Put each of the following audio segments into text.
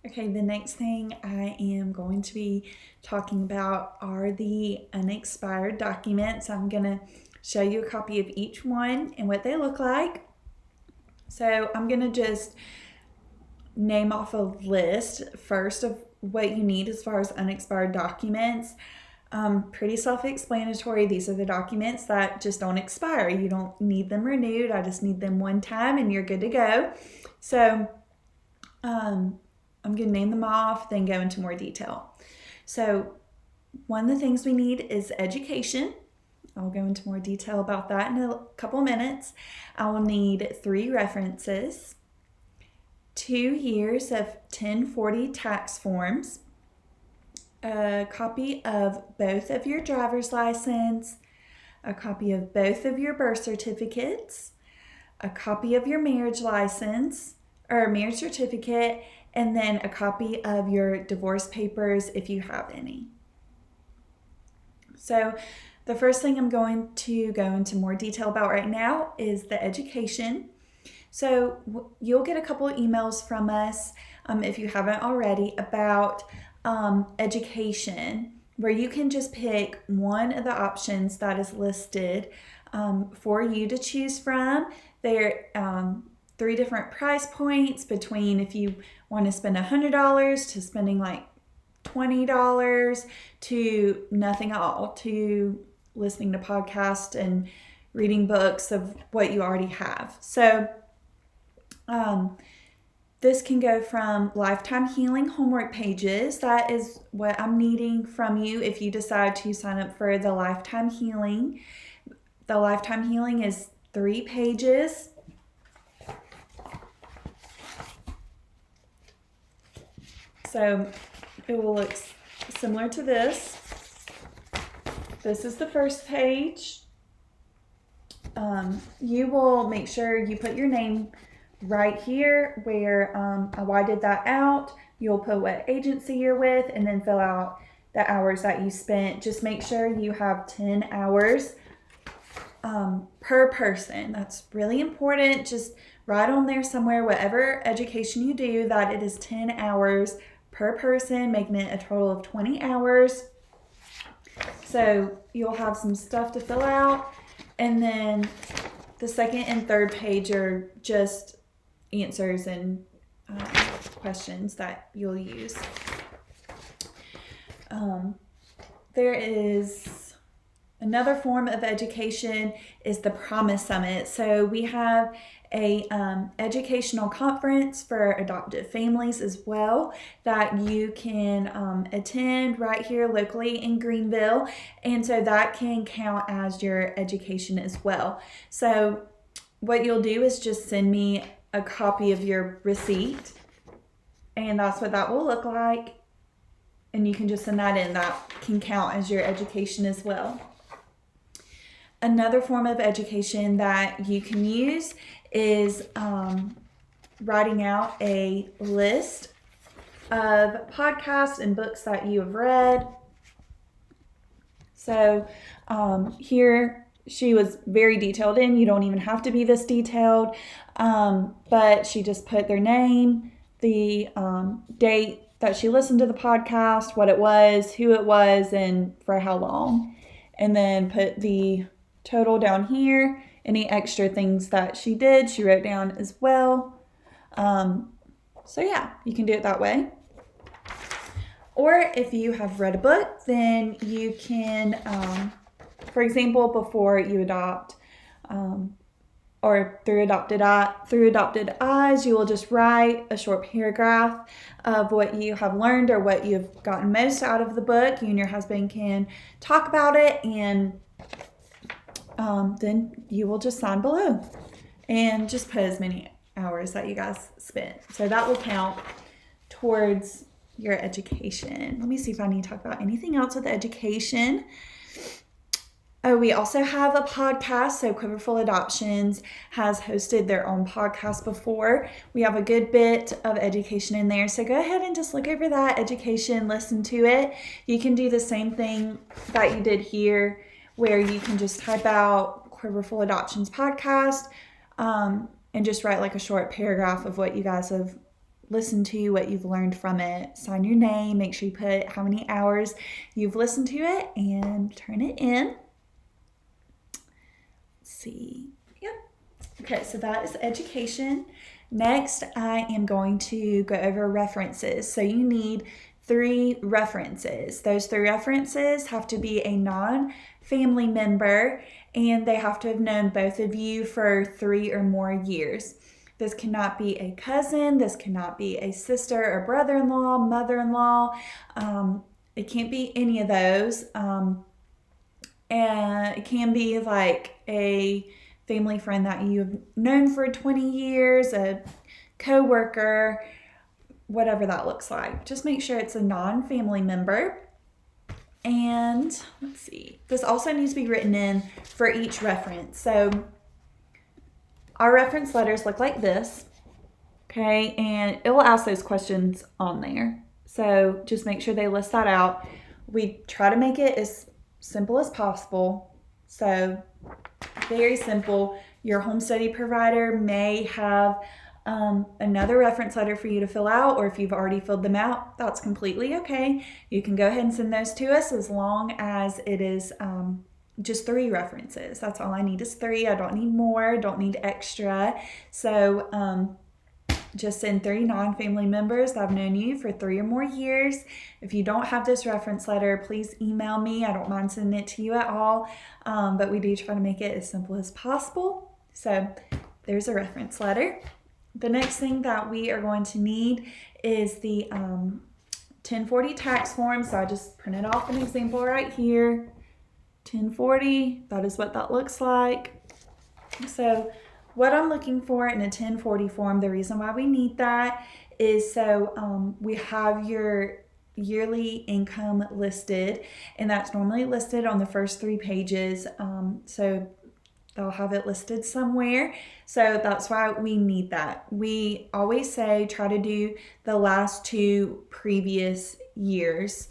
Okay, the next thing I am going to be talking about are the unexpired documents. I'm going to show you a copy of each one and what they look like. So I'm going to just name off a list first of what you need as far as unexpired documents. Pretty self-explanatory. These are the documents that just don't expire. You don't need them renewed. I just need them one time and you're good to go. So I'm going to name them off, then go into more detail. So one of the things we need is education. I'll go into more detail about that in a couple minutes. I will need 3 references, 2 years of 1040 tax forms, a copy of both of your driver's license, a copy of both of your birth certificates, a copy of your marriage license or marriage certificate, and then a copy of your divorce papers if you have any. So the first thing I'm going to go into more detail about right now is the education. So you'll get a couple of emails from us, if you haven't already, about education, where you can just pick one of the options that is listed for you to choose from. There are 3 different price points between if you want to spend $100 to spending like $20 to nothing at all, to listening to podcasts and reading books of what you already have. So this can go from lifetime healing homework pages. That is what I'm needing from you if you decide to sign up for the lifetime healing. The lifetime healing is 3 pages. So it will look similar to this. This is the first page. You will make sure you put your name right here where I did that out. You'll put what agency you're with and then fill out the hours that you spent. Just make sure you have 10 hours per person. That's really important. Just write on there somewhere, whatever education you do, that it is 10 hours per person, making it a total of 20 hours. So you'll have some stuff to fill out. And then the second and third page are just answers and questions that you'll use. There is another form of education is the Promise Summit. So we have a educational conference for adoptive families as well that you can attend right here locally in Greenville, and so that can count as your education as well. So what you'll do is just send me a copy of your receipt, and that's what that will look like, and you can just send that in. That can count as your education as well. Another form of education that you can use is writing out a list of podcasts and books that you have read. So here she was very detailed in. You don't even have to be this detailed, but she just put their name, the date that she listened to the podcast, what it was, who it was, and for how long. And then put the total down here. Any extra things that she did, she wrote down as well. So yeah, you can do it that way. Or if you have read a book, then you can, for example, before you adopt, or through Adopted Eyes, you will just write a short paragraph of what you have learned or what you've gotten most out of the book. You and your husband can talk about it, and then you will just sign below and just put as many hours that you guys spent. So that will count towards your education. Let me see if I need to talk about anything else with education. Oh, we also have a podcast. So Quiverful Adoptions has hosted their own podcast before. We have a good bit of education in there. So go ahead and just look over that education, listen to it. You can do the same thing that you did here, where you can just type out Quiverful Adoptions podcast and just write like a short paragraph of what you guys have listened to, what you've learned from it. Sign your name, make sure you put how many hours you've listened to it, and turn it in. Let's see. Yep. Okay, so that is education. Next, I am going to go over references. So you need 3 references. Those 3 references have to be a non-family member, and they have to have known both of you for 3 or more years. This cannot be a cousin. This cannot be a sister or brother-in-law, mother-in-law. It can't be any of those. And it can be like a family friend that you've known for 20 years, a co-worker, whatever that looks like. Just make sure it's a non-family member. And let's see, this also needs to be written in for each reference. So our reference letters look like this, okay? And it will ask those questions on there. So just make sure they list that out. We try to make it as simple as possible. So very simple. Your home study provider may have another reference letter for you to fill out, or if you've already filled them out, that's completely okay. You can go ahead and send those to us as long as it is just 3 references. That's all I need is 3. I don't need more, don't need extra. So just send 3 non-family members that have known you for 3 or more years. If you don't have this reference letter, please email me. I don't mind sending it to you at all, but we do try to make it as simple as possible. So there's a reference letter. The next thing that we are going to need is the 1040 tax form. So I just printed off an example right here. 1040, that is what that looks like. So what I'm looking for in a 1040 form, the reason why we need that is so we have your yearly income listed, and that's normally listed on the first 3 pages. So they'll have it listed somewhere. So that's why we need that. We always say try to do the last 2 previous years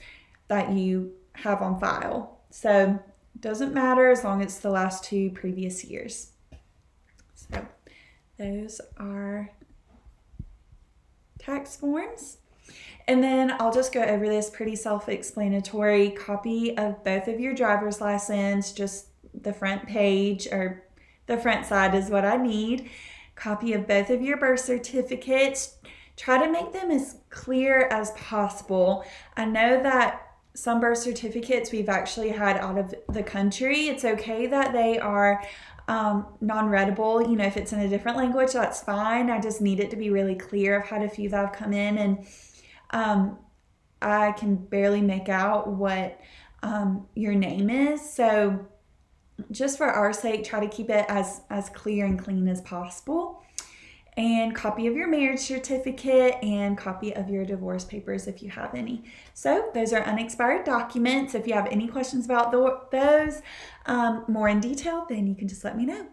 that you have on file. So it doesn't matter as long as it's the last 2 previous years. So those are tax forms. And then I'll just go over this pretty self-explanatory. Copy of both of your driver's license, just the front page or the front side is what I need. Copy of both of your birth certificates. Try to make them as clear as possible. I know that some birth certificates we've actually had out of the country. It's okay that they are non-readable. You know, if it's in a different language, that's fine. I just need it to be really clear. I've had a few that have come in and I can barely make out what your name is. So just for our sake, try to keep it as clear and clean as possible. And copy of your marriage certificate and copy of your divorce papers if you have any. So those are unexpired documents. If you have any questions about those more in detail, then you can just let me know.